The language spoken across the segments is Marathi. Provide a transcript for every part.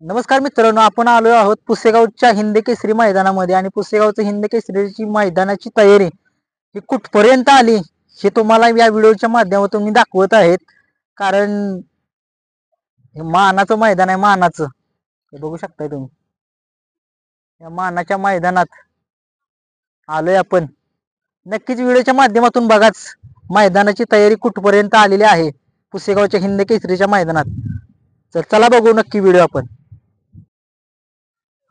नमस्कार मित्रांनो, आपण आलो आहोत पुसेगावच्या हिंद केसरी मैदानामध्ये आणि पुसेगावचं हिंद केसरीची मैदानाची तयारी ही कुठपर्यंत आली हे तुम्हाला या व्हिडिओच्या माध्यमातून मी दाखवत आहेत. कारण हे मानाचं मैदान आहे. मानाचं हे बघू शकताय तुम्ही. या मानाच्या मैदानात आलोय आपण. नक्कीच व्हिडिओच्या माध्यमातून बघाच मैदानाची तयारी कुठपर्यंत आलेली आहे पुसेगावच्या हिंद केसरीच्या मैदानात. तर चला बघू नक्की व्हिडिओ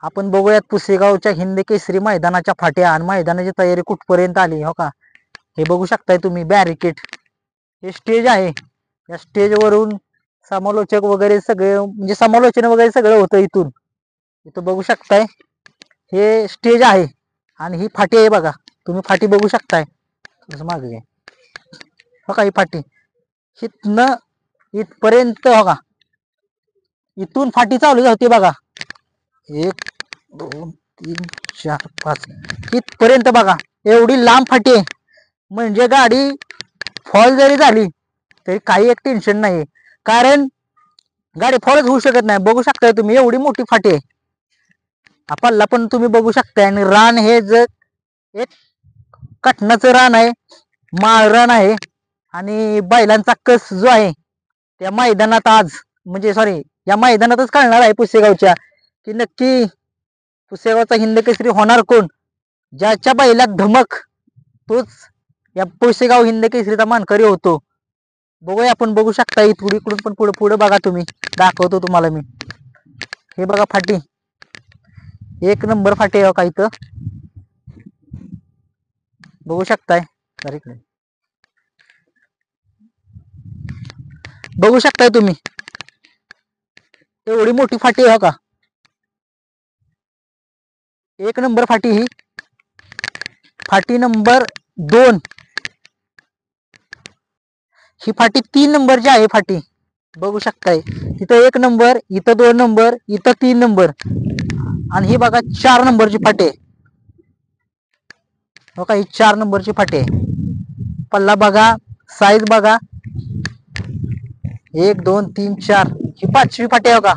आपण बघूयात पुसेगावच्या हिंद केसरी मैदानाच्या फाट्या आणि मैदानाची तयारी कुठपर्यंत आली. हो का, हे बघू शकताय तुम्ही. बॅरिकेड हे स्टेज आहे. या स्टेजवरून समालोचक वगैरे सगळे म्हणजे समालोचन वगैरे सगळं होतं. इथं बघू शकताय हे स्टेज आहे आणि ही फाटी आहे. बघा तुम्ही फाटी बघू शकताय. थोडंसं मागे घ्या. हो का, ही फाटी इथनं इथपर्यंत. हो का, इथून फाटी चालू होती बघा. 1 2 3 4 5 इथपर्यंत बघा. एवढी लांब फाटी आहे. म्हणजे गाडी फॉल जरी झाली तरी काही एक टेन्शन नाही, कारण गाडी फॉलच होऊ शकत नाही. बघू शकताय तुम्ही, एवढी मोठी फाटी आहे. आपल्याला पण तुम्ही बघू शकताय. आणि रान हे जर एक कटनाचं रान आहे, माळ रान आहे. आणि बैलांचा कस जो आहे त्या मैदानात आज म्हणजे सॉरी या मैदानातच कळणार आहे पुसेगावच्या, की नक्की पुसेगावचा हिंद केसरी होणार कोण. ज्याच्या बैलात धमक तोच या पुसेगाव हिंद केसरीचा मानकरी होतो. बघूया आपण. बघू शकता इकडून पण पुढे पुढे बघा तुम्ही. दाखवतो तुम्हाला मी. हे बघा फाटी, 1 नंबर फाटी आहे का इथं. बघू शकताय. इकडे बघू शकताय तुम्ही, एवढी मोठी फाटी आहे. हो का, 1 नंबर फाटी. ही फाटी नंबर 2. ही फाटी 3 नंबरची आहे फाटी. बघू शकताय इथं 1 नंबर, इथं 2 नंबर, इथं 3 नंबर आणि ही बघा 4 नंबरची फाटी आहे. हो का, ही 4 नंबरची फाटी आहे. पल्ला बघा, साईज बघा. 1 2 3 4 ही 5वी फाटी आहे. हो का,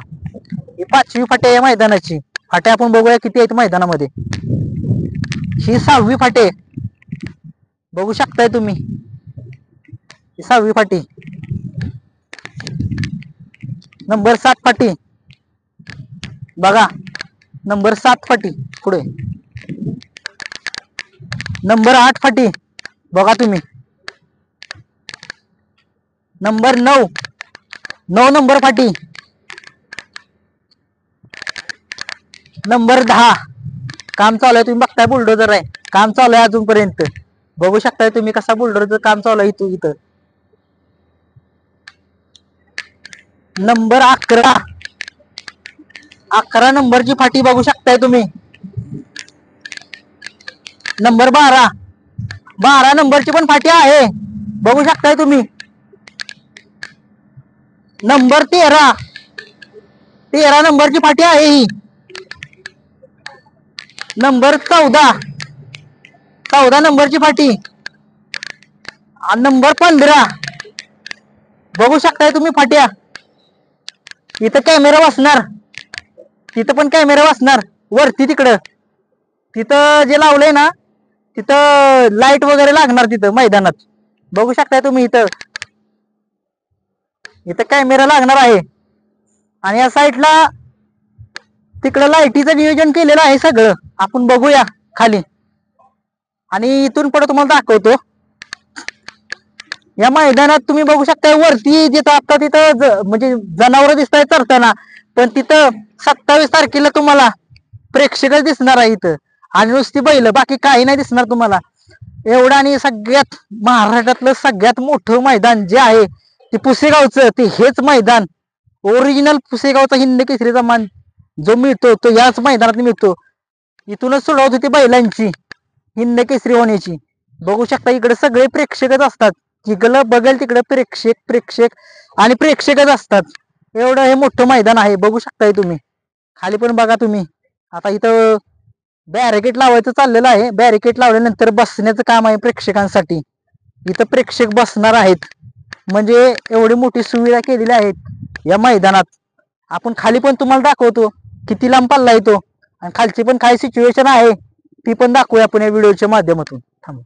ही 5वी फाटी आहे मैदानाची. फाट्या आपण बघूया किती आहेत मैदानामध्ये. ही 6वी फाटी आहे. बघू शकताय तुम्ही, ही 6वी फाटी. नंबर 7 फाटी बघा. नंबर 7 फाटी पुढे. नंबर 8 फाटी बघा तुम्ही. नंबर 9 नंबर फाटी. नंबर 10 काम चालू आहे. तुम्ही बघताय बुलडोजर आहे, काम चालू आहे अजूनपर्यंत. बघू शकताय तुम्ही कसा बुलडोजर काम चालू आहे इथं. नंबर 11 नंबरची फाटी बघू शकताय तुम्ही. नंबर 12 नंबरची पण फाटी आहे. बघू शकताय तुम्ही. नंबर 13 नंबरची फाटी आहे ही. नंबर 14 नंबरची फाटी. आणि नंबर 15 बघू शकताय तुम्ही फाट्या. इथं कॅमेरा बसणार, तिथं पण कॅमेरा बसणार वरती. तिथं जे लावलंय ना तिथं लाईट वगैरे लागणार तिथं मैदानात. बघू शकताय तुम्ही. इथं कॅमेरा लागणार आहे. आणि या साईडला तिकडं लाईटीचं नियोजन केलेलं आहे सगळं. आपण बघूया खाली आणि इथून पुढे तुम्हाला दाखवतो. या मैदानात तुम्ही बघू शकता वरती जिथं आता तिथं म्हणजे जनावर दिसत आहेत चरताना, पण तिथं 27 तारखेला तुम्हाला प्रेक्षकच दिसणार आहे इथं. आणि नुसती बैल, बाकी काही नाही दिसणार तुम्हाला. एवढं आणि सगळ्यात महाराष्ट्रातलं सगळ्यात मोठं मैदान जे आहे ते पुसेगावचं, ते हेच मैदान. ओरिजिनल पुसेगावचा हिंद केसरीचा मान जो मिळतो तो याच मैदानात मिळतो. इथूनच सुरुवात होती बैलांची हिंद केसरी होण्याची. बघू शकता इकडे सगळे प्रेक्षकच असतात. जिकडं बघेल तिकडे प्रेक्षक आणि प्रेक्षकच असतात. एवढं हे मोठं मैदान आहे. बघू शकताय तुम्ही. खाली पण बघा तुम्ही. आता इथं बॅरिकेड लावायचं चाललेलं आहे. बॅरिकेड लावल्यानंतर बसण्याचं काम आहे प्रेक्षकांसाठी. इथं प्रेक्षक बसणार आहेत. म्हणजे एवढी मोठी सुविधा केलेली आहेत या मैदानात. आपण खाली पण तुम्हाला दाखवतो किती लांब पल्ला येतो आणि खालची पण काय सिच्युएशन आहे ती पण दाखवूया आपण या व्हिडिओच्या माध्यमातून. थांब.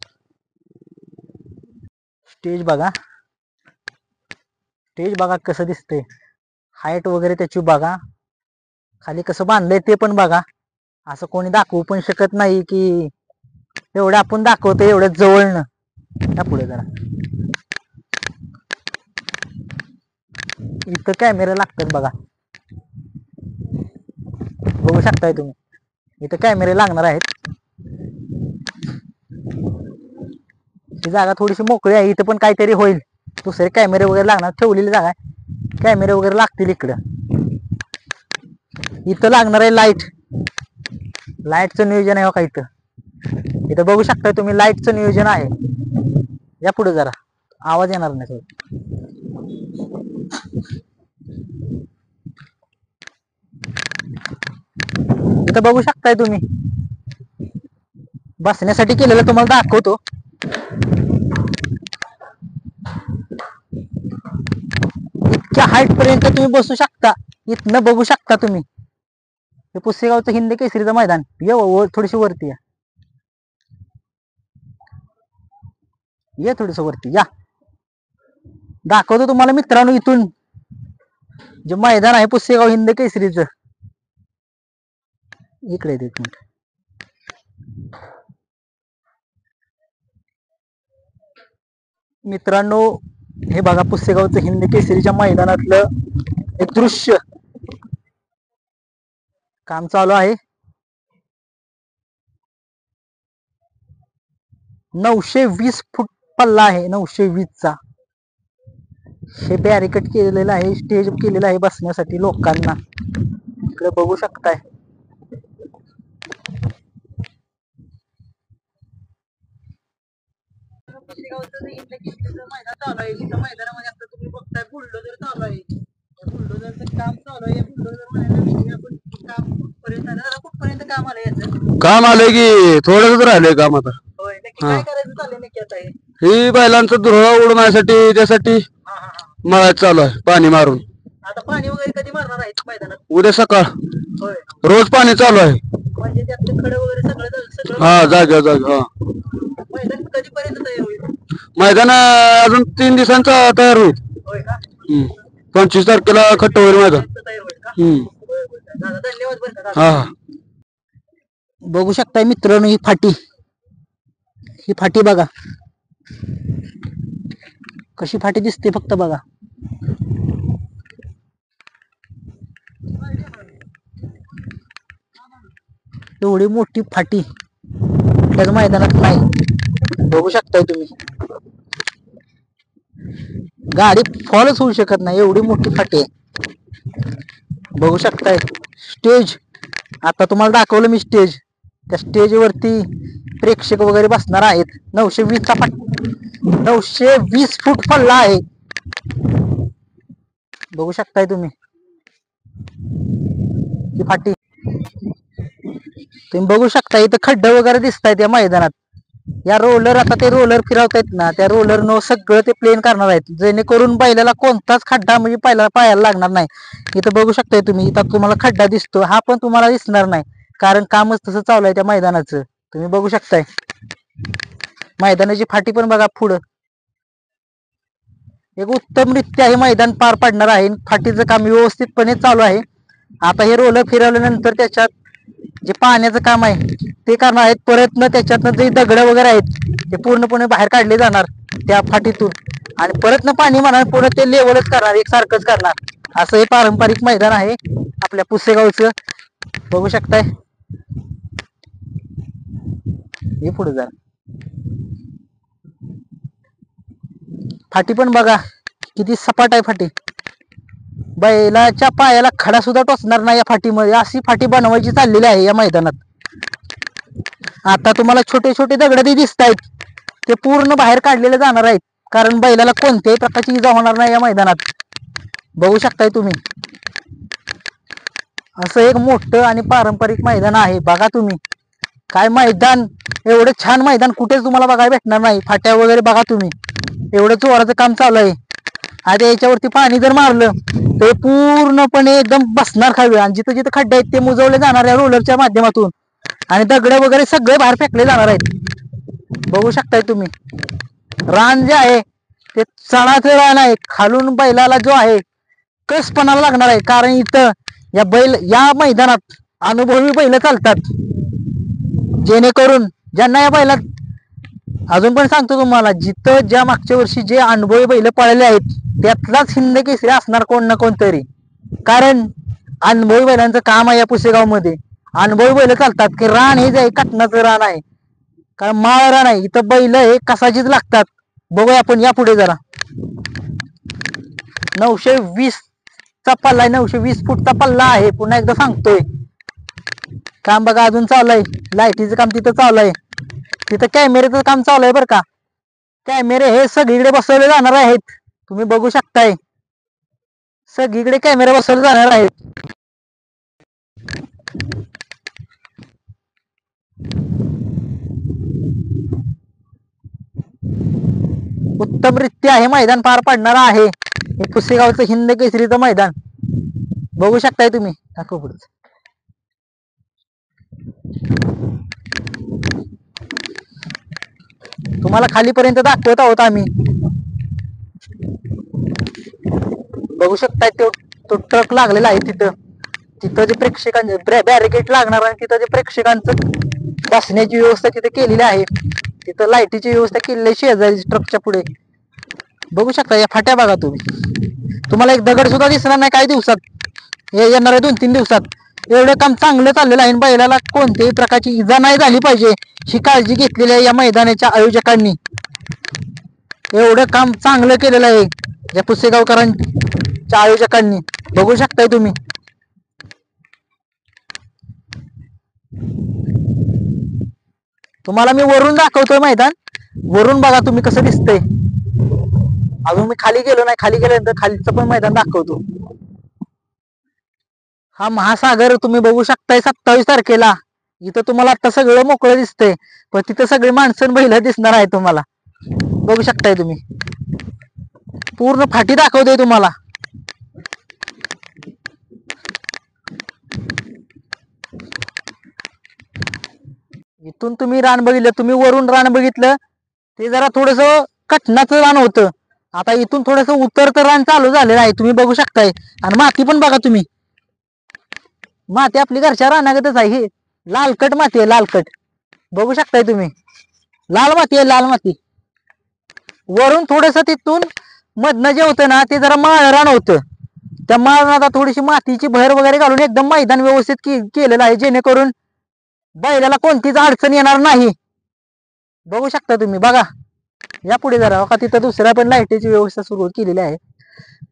स्टेज बघा, स्टेज बघा कसं दिसतंय, हाईट वगैरे त्याची बघा, खाली कसं बांधलंय ते पण बघा. असं कोणी दाखवू पण शकत नाही की एवढं आपण दाखवतो एवढं जवळनं. त्या पुढे जरा इथं कॅमेरा लागतात बघा, बघू शकताय तुम्ही इथं कॅमेरे लागणार आहेत. ही जागा थोडीशी मोकळी आहे, इथं पण काहीतरी होईल, दुसरे कॅमेरे वगैरे लागणार, ठेवलेली जागा आहे, कॅमेरे वगैरे लागतील इकडं. इथं लागणार आहे लाईट, लाईटचं नियोजन आहे का इथं, इथं बघू शकताय तुम्ही लाईटचं नियोजन आहे. या पुढे जरा आवाज येणार नाही. इथं बघू शकताय तुम्ही बसण्यासाठी केलेलं तुम्हाला दाखवतो. इतक्या हाईट पर्यंत तुम्ही बसू शकता, इथनं बघू शकता तुम्ही. हे पुसेगावचं हिंद केसरीचं मैदान. थोडीशी वरती ये थोडस वरती या, दाखवतो तुम्हाला मित्रांनो इथून जे मैदान आहे पुसेगाव हिंद केसरीचं. इकडे एक मिनिट. मित्रांनो हे बघा पुसेगावचं हिंद केसरीच्या मैदानातलं एक दृश्य. काम चालू आहे. 920 फूट पल्ला आहे, 920 चा. हे बॅरिकेड केलेलं आहे, स्टेज केलेलं आहे बसण्यासाठी लोकांना. इकडे बघू शकताय. मैदान चालू आहे, मैदानामध्ये आता तुम्ही बघताय बुलडोजर चालू आहे, बुलडोजरचं काम चालू आहे. बुलडोजर आपण काम कुठपर्यंत काम आलंय याचं? काम आलंय की थोडंच राहिलंय काम आता. होय, नक्की काय करायचं चाललंय नक्की आता? ही बैलांचा धुरळा उडवण्यासाठी त्यासाठी मळायचं चालू आहे, पाणी मारून. आता पाणी वगैरे कधी मारणार आहेत मैदानात? उद्या सकाळ. होय, रोज पाणी चालू आहे. म्हणजे त्यातले खडे वगैरे सगळं हा जागा जागा. मैदान कधीपर्यंत तयार होईल? मैदान अजून 3 दिवसांचा तयार होईल. होय का? 25 तारखेला खट्ट होईल मैदान. तयार होईल का? दादा धन्यवाद बरं का. हा बघू शकताय मित्रांनो ही फाटी, ही फाटी बघा कशी फाटी दिसते, फक्त बघा. एवढी मोठी फाटी त्याच मैदानात नाही, बघू शकताय तुम्ही. गाडी फॉलच होऊ शकत नाही, एवढी मोठी फाटी आहे. बघू शकताय स्टेज, आता तुम्हाला दाखवलं मी स्टेज. त्या स्टेज वरती प्रेक्षक वगैरे बसणार आहेत. 920 चा 920 फूट पल्ला आहे, बघू शकताय तुम्ही ही फाटी. तुम्ही बघू शकता इथं खड्डे वगैरे दिसत आहेत या मैदानात. या रोलर, आता ते रोलर फिरवतायत ना, त्या रोलर न सगळं ते प्लेन करणार आहेत, जेणेकरून बैलाला कोणताच खड्डा म्हणजे पायाला लागणार नाही. इथं बघू शकताय तुम्ही, इथं तुम्हाला खड्डा दिसतो, हा पण तुम्हाला दिसणार नाही, कारण कामच तसं चालू आहे त्या मैदानाचं. तुम्ही बघू शकताय मैदानाची फाटी पण बघा पुढं. एक उत्तम रित्या हे मैदान पार पडणार आहे. फाटीचं काम व्यवस्थितपणे चालू आहे. आता हे रोलर फिरवल्यानंतर त्याच्यात जे पाण्याचं काम आहे ते करणार आहेत. परत त्याच्यातनं जे दगड वगैरे आहेत ते पूर्णपणे बाहेर काढले जाणार त्या फाटीतून, आणि परत पाणी म्हणा पुढे ते लेवलच करणार, एकसारखंच करणार. असं हे पारंपरिक मैदान आहे आपल्या पुसेगावचं, बघू शकताय. हे पुढे जा, फाटी पण बघा किती सपाट आहे फाटी. बैलाच्या पायाला खडा सुद्धा टोचणार नाही या फाटीमध्ये, अशी फाटी बनवायची चाललेली आहे या मैदानात. आता तुम्हाला छोटे छोटे दगड दिसत आहेत, ते पूर्ण बाहेर काढलेले जाणार आहेत, कारण बैलाला कोणत्याही प्रकारची इजा होणार नाही या मैदानात. बघू शकताय तुम्ही, असं एक मोठं आणि पारंपरिक मैदान आहे. बघा तुम्ही काय मैदान, एवढं छान मैदान कुठेच तुम्हाला बघायला भेटणार नाही. फाट्या वगैरे बघा तुम्ही, एवढं जोराचं काम चालू आहे. आता याच्यावरती पाणी जर मारलं तर पूर्णपणे एकदम बसणार खावी आणि जिथं जिथं खड्डे आहेत ते मुजवले जाणार आहे रोलरच्या माध्यमातून आणि दगड वगैरे सगळे बाहेर फेकले जाणार आहेत. बघू शकताय तुम्ही रान जे आहे ते चणाचं रान आहे. खालून बैलाला जो आहे कसपणाला लागणार आहे, कारण इथं या मैदानात अनुभवी बैल चालतात. जेणेकरून ज्यांना या बैलात अजून पण सांगतो तुम्हाला, जिथं ज्या मागच्या वर्षी जे अनुभवी बैल पळाले आहेत त्यातलाच हिंद केसरी असणार कोण ना कोणतरी, कारण अनुभवी बैलांचं काम आहे या पुसेगाव मध्ये. अनुभवी बैल चालतात की रान हे जे आहे कटनाचं रान आहे, कारण माळ रान आहे. इथं बैल हे कसाचीच लागतात. बघूया आपण या पुढे जरा. 920 चा पल्ला आहे, 920 फूटचा पल्ला आहे. पुन्हा एकदा सांगतोय, काम बघा अजून चालू आहे. लाईटीचं काम तिथं चालू आहे, तिथं कॅमेऱ्याचं काम चालू आहे बरं का. कॅमेरे हे सगळीकडे बसवले जाणार आहेत. तुम्ही बघू शकताय सगळीकडे कॅमेरे बसवले जाणार आहेत. उत्तमरित्या हे मैदान पार पडणार आहे. हे पुसेगावचं हिंद केसरीचं मैदान बघू शकताय तुम्ही. दाखव पुढे. तुम्हाला खालीपर्यंत दाखवत आहोत आम्ही. बघू शकताय तो ट्रक लागलेला आहे तिथं. तिथं जे प्रेक्षकांचे बॅरिकेड लागणार आणि तिथं जे प्रेक्षकांचं बसण्याची व्यवस्था तिथे केलेली आहे. तिथं लाईटीची व्यवस्था केलेली आहे शेजारी ट्रकच्या पुढे. बघू शकता या फाट्या बघा तुम्ही. तुम्हाला एक दगड सुद्धा दिसणार नाही काही दिवसात, हे येणाऱ्या 2-3 दिवसात. एवढं काम चांगलं चाललेलं आहे. बैलाला कोणत्याही प्रकारची इजा नाही झाली पाहिजे ही काळजी घेतलेली आहे या मैदानाच्या आयोजकांनी. एवढं काम चांगलं केलेलं आहे या पुसेगावकरांच्या आयोजकांनी. बघू शकताय तुम्ही. तुम्हाला मी वरून दाखवतोय मैदान, वरून बघा तुम्ही कसं दिसतंय. अजून मी खाली गेलो नाही, खाली गेल्यानंतर खालीचं पण मैदान दाखवतो. हा महासागर तुम्ही बघू शकताय 27 तारखेला. इथं तुम्हाला आता सगळं मोकळं दिसतंय, पण तिथं सगळी माणसं बैल दिसणार आहे तुम्हाला. बघू शकताय तुम्ही. पूर्ण फाटी दाखवतोय तुम्हाला. इथून तुम्ही रान बघितलं, तुम्ही वरून रान बघितलं ते जरा थोडस कटनाचं रान होतं. आता इथून थोडस उतरतं रान चालू झालेलं आहे. तुम्ही बघू शकताय. आणि माती पण बघा तुम्ही. माती आपली घरच्या रानागतच आहे. ही लालकट माती आहे, लालकट. बघू शकताय तुम्ही. लाल माती आहे, लाल माती. वरून थोडस तिथून मधनं जे होतं ना ते जरा माळ रान होतं. त्या माळरानात थोडीशी मातीची भर वगैरे घालून एकदम मैदान व्यवस्थित केलेलं आहे, जेणेकरून बैलाला कोणतीच अडचण येणार नाही. बघू शकता तुम्ही. बघा या पुढे जरा का तिथं दुसऱ्या पण लाईटीची व्यवस्था सुरू केलेली आहे.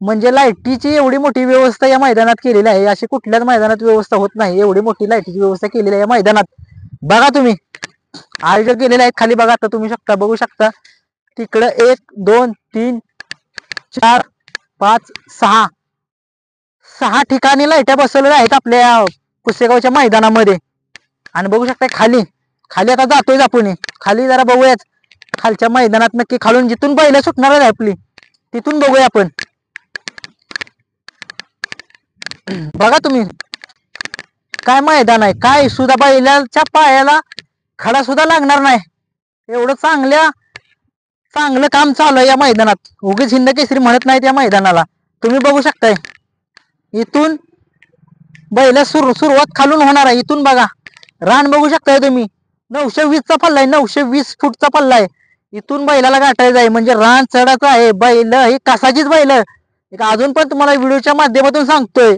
म्हणजे लाईटीची एवढी मोठी व्यवस्था या मैदानात केलेली आहे, अशी कुठल्याच मैदानात व्यवस्था होत नाही. एवढी मोठी लाईटीची व्यवस्था केलेली आहे या मैदानात. बघा तुम्ही आयोजक केलेले आहेत खाली. बघा आता तुम्ही बघू शकता तिकडं 1 2 3 4 5 6 ठिकाणी लाईट्या बसवलेल्या आहेत आपल्या पुसेगावच्या मैदानामध्ये. आणि बघू शकता खाली आता जातोय आपण. खाली जरा बघूयाच खालच्या मैदानात नक्की खालून जिथून बैल सुटणार आहे आपली तिथून बघूया आपण. बघा तुम्ही काय मैदान आहे. काय सुद्धा बैलाच्या पायाला खडा सुद्धा लागणार नाही. एवढं चांगलं काम चालू आहे या मैदानात. उगीच हिंद केसरी म्हणत नाहीत या मैदानाला. तुम्ही बघू शकताय इथून बैल सुरुवात खालून होणार आहे. इथून बघा रान बघू शकताय तुम्ही. 920 चा पल्ला आहे, 920 फूटचा पल्ला आहे. इथून बैलाला गाठायचं आहे म्हणजे रान चढायचं आहे. बैल ही कसाचीच बैल. अजून पण तुम्हाला व्हिडिओच्या माध्यमातून सांगतोय,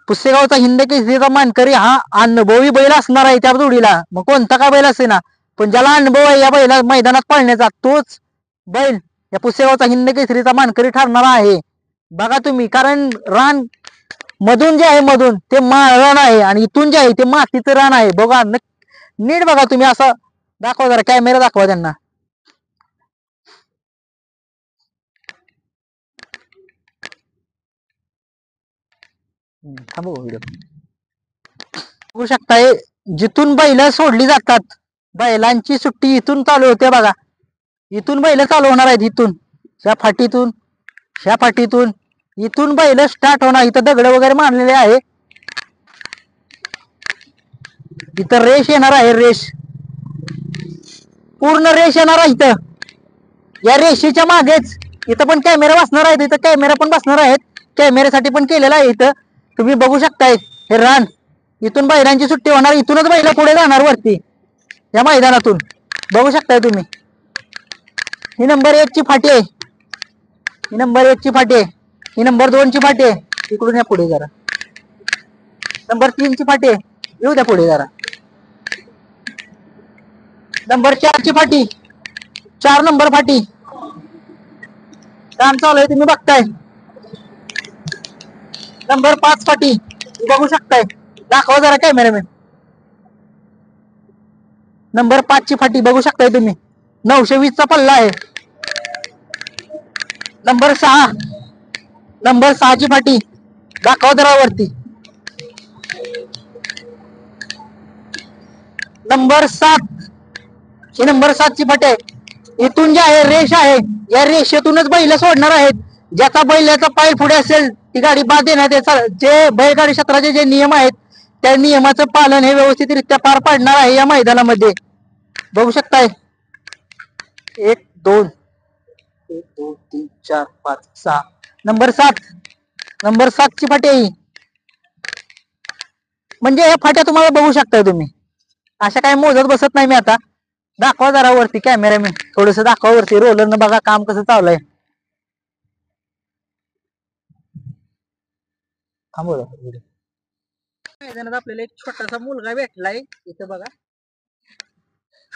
पुसेगावचा हिंद केसरीचा मानकरी हा अनुभवी बैल असणार आहे त्या जोडीला. मग कोणता का बैल असे ना, पण ज्याला अनुभव आहे या बैला मैदानात पळण्याचा तोच बैल या पुसेगावचा हिंद केसरीचा मानकरी ठरणार आहे. बघा तुम्ही, कारण रान मधून जे आहे मधून ते रान आहे आणि इथून जे आहे ते मातीचं रान आहे. बघा नीट बघा तुम्ही. असं दाखवा जरा, कॅमेरा दाखवा त्यांना. थांबव व्हिडिओ. बघू शकताय जिथून बैल सोडली जातात, बैलांची सुट्टी इथून चालू होते बघा. इथून बैल चालू होणार आहेत. इथून त्या फाटीतून ह्या पाठीतून इथून बैल स्टार्ट होणार. इथं दगड वगैरे मारलेले आहे. इथं रेष येणार आहे. रेष पूर्ण रेष येणार आहे इथं. या रेषेच्या मागेच इथं पण कॅमेरा बसणार आहेत. इथं कॅमेरा पण बसणार आहेत. कॅमेऱ्यासाठी पण केलेला आहे. इथं तुम्ही बघू शकताय हे रान. इथून बैलांची सुट्टी होणार. इथूनच बैल पुढे जाणार वरती या मैदानातून. बघू शकताय तुम्ही. ही नंबर 1 ची फाटी आहे. ही नंबर 1 ची फाटी आहे. ही नंबर 2 ची फाटी आहे. इकडून या पुढे जरा. नंबर 3 ची फाटी आहे. येऊ द्या पुढे जरा. नंबर 4 ची फाटी. 4 नंबर फाटी. काम चालू आहे तुम्ही बघताय. नंबर 5 फाटी बघू शकताय. दाखवा जरा कॅमेरामॅन. नंबर 5 ची फाटी बघू शकताय तुम्ही. 920 चा पल्ला आहे. नंबर 6. नंबर 6 ची फाटी दाखवा जरा वरती. नंबर 7. ही नंबर 7 ची फाटी आहे. इथून जे आहे रेष आहे. या रेषेतूनच बैल सोडणार आहेत. ज्याचा बैलाचा पाय पुढे असेल ती गाडी बाद देण्यात. जे बैलगाडी क्षेत्राचे जे नियम आहेत त्या नियमाचं पालन हे व्यवस्थितरित्या पार पाडणार आहे या मैदानामध्ये. बघू शकताय. 1 2 1 2 3 4 5 6. नंबर 7. नंबर 7 ची फाटी आहे. म्हणजे या फाट्या तुम्हाला बघू शकताय तुम्ही. अशा काय मोजत बसत नाही मी आता. दाखवा जरा वरती कॅमेरामॅन. थोडस दाखवा वरती. रोलरनं बघा काम कसं चालू आहे. मैदानात आपल्याला एक छोटासा मुलगा भेटलाय. इथं बघा.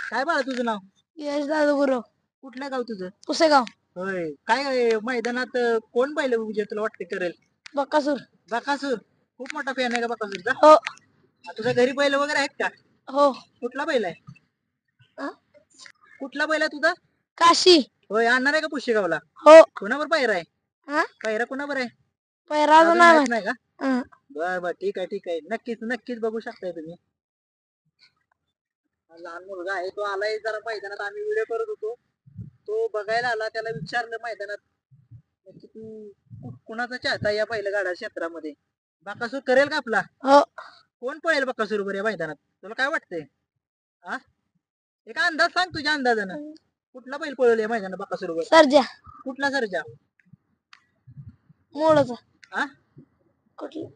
काय बाळा तुझं नाव? यश दादा गुरु कुठलं गाव तुझं? पुसेगाव होय. काय मैदानात कोण बैल विजय तुला वाटते करेल? बकासूर. बकासूर. खूप मोठा फॅन आहे का बकासूरचा? हो तुझ्या घरी बैल वगैरे आहेत का? हो. कुठला बैल आहे? अं? कुठला बैल आहे तुझा? काशी. होय. आणणार आहे का पुशेगावला? हो. कोणावर पायरा आहे? हा? पायरा कोणावर आहे? पैरा अजून नाही माहित नाही का? हं. बर बर ठीक आहे ठीक आहे. नक्कीच नक्कीच बघू शकताय तुम्ही. हा लहान मुलगा आहे. तो आलाय जरा मैदानात. आम्ही व्हिडिओ करत होतो. तो बघायला आला. त्याला विचारलं मैदानात नक्की तू कुणाचा चाहता या बैलगाडा क्षेत्रामध्ये? बकासूर करेल का आपला? हो. कोण पळेल बकासूर बरं या मैदानात? तुला काय वाटतंय? हा? एक अंदाज सांग तुझ्या अंदाजानं. कुठला बैल पळेल या मैदानात बकासूर बरं? सर्जा. कुठला सरजा? मोळचा. हा? कुठलं?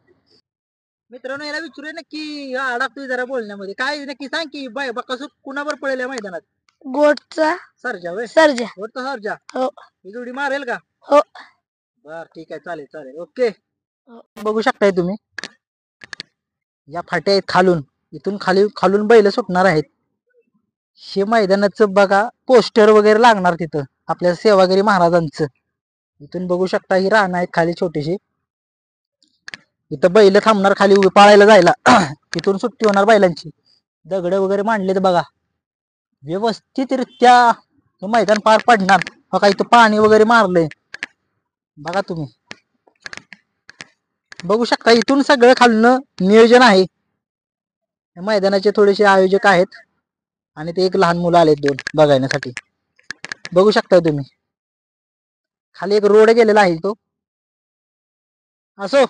मित्रांनो याला विचारूया नक्की. हा अडकतोय जरा बोलण्यामध्ये. काय नक्की सांग की बकासूर कुणावर पळेल या मैदानात? गोटचा सरजा होय. सर्जा. वरचा सरजा. हो. ही जोडी मारेल का? हो. बर ठीक आहे. चालेल चालेल. ओके. हो. बघू शकताय तुम्ही. या फाट्या आहेत खालून. इथून खालून बैल सुटणार आहेत. हे मैदानाचं बघा पोस्टर वगैरे लागणार तिथं आपल्या सेवागिरी महाराजांचं. इथून बघू शकता ही रानं आहेत खाली छोटीशी. इथं बैल थांबणार खाली उभी पाळायला जायला. इथून सुट्टी होणार बैलांची. दगड वगैरे मांडलेत बघा. व्यवस्थितरित्या मैदान पार पडणार. बघा इथं पाणी वगैरे मारलंय बघा तुम्ही. बघू शकता इथून सगळं खालनं नियोजन आहे. मैदानाचे थोडेसे आयोजक आहेत आणि ते एक लहान मुलं आलेत 2 बघण्यासाठी. बघू शकता तुम्ही. खाली एक रोड गेलेला आहे तो. असो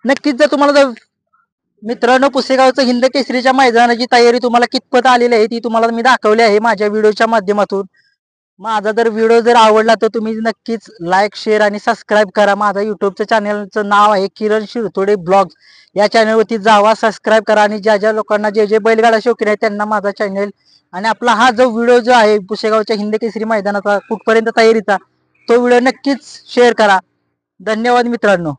नक्कीच जर तुम्हाला मित्रांनो पुसेगावचं हिंद केसरीच्या मैदानाची तयारी तुम्हाला कितपत आलेली आहे ती तुम्हाला मी दाखवली आहे माझ्या व्हिडिओच्या माध्यमातून. माझा जर व्हिडिओ जर आवडला तर तुम्ही नक्कीच लाईक शेअर आणि सबस्क्राईब करा. माझा युट्यूबच्या चॅनलचं नाव आहे किरण शिरतोडे ब्लॉग. या चॅनलवरती जावा, सबस्क्राईब करा आणि ज्या लोकांना जे बैलगाडा शौकीन आहे त्यांना माझा चॅनल आणि आपला हा जो व्हिडिओ जो आहे पुसेगावच्या हिंद केसरी मैदानाचा कुठपर्यंत तयारीचा तो व्हिडिओ नक्कीच शेअर करा. धन्यवाद मित्रांनो.